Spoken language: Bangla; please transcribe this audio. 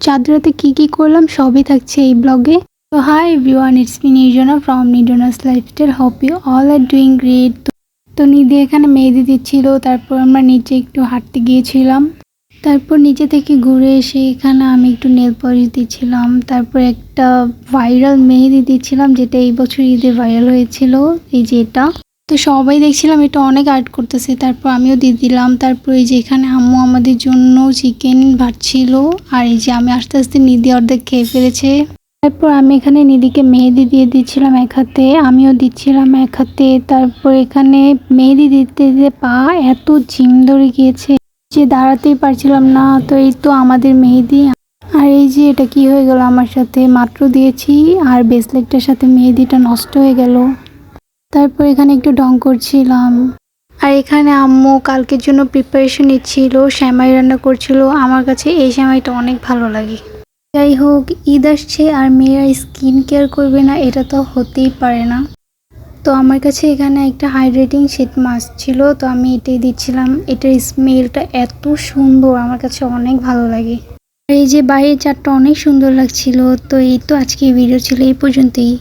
চাঁদ রাতে কি করলাম সবই থাকছে এই ব্লগে। তো hi everyone, it's me Nirjana from Nirjana's lifestyle. Hope you all are doing great. তো নিধি এখানে মেহেদি দিচ্ছিল, তারপর আমরা নিচে একটু হাঁটতে গিয়েছিলাম। তারপর নিচে থেকে ঘুরে এসে এখানে আমি একটু নেল পলিশ দিচ্ছিলাম, তারপর একটা ভাইরাল মেহেদি দিচ্ছিলাম যেটা এই বছর ঈদে ভাইরাল হয়েছিল, এই যে এটা। তো সবাই দেখছিলাম এটা অনেক আর্ট করতেছে, তারপর আমিও দিয়ে দিলাম। তারপর এই যে এখানে আম্মু আমাদের জন্য চিকেন ভাজছিল, আর এই যে আমি আস্তে আস্তে নিধি অর্ধেক খেয়ে ফেলেছে। তারপর আমি এখানে নিধিকে মেহেদি দিয়ে দিচ্ছিলাম এক হাতে, আমিও দিচ্ছিলাম এক হাতে। তারপর এখানে মেহেদি দিতে দিতে পা এত জিম ধরে গিয়েছে যে দাঁড়াতেই পারছিলাম না। তো এই তো আমাদের মেহেদি। আর এই যে এটা কি হয়ে গেল আমার সাথে, মাত্র দিয়েছি আর ব্রেসলেটটার সাথে মেহেদিটা নষ্ট হয়ে গেল। তারপর এখানে একটু ঢং করছিলাম। আর এখানে আম্মু কালকের জন্য প্রিপারেশন নিচ্ছিল, সেমাই রান্না করছিল। আমার কাছে এই সেমাইটা অনেক ভালো লাগে। যাই হোক, ঈদ আসছে আর মেয়েরা স্কিন কেয়ার করবে না, এটা তো হতেই পারে না। তো আমার কাছে এখানে একটা হাইড্রেটিং শীট মাস্ক ছিল, তো আমি এটাই দিচ্ছিলাম। এটার স্মেলটা এত সুন্দর, আমার কাছে অনেক ভালো লাগে। আর এই যে বাইরের চারটা অনেক সুন্দর লাগছিল। তো এই তো আজকে ভিডিও ছিল এই পর্যন্তই।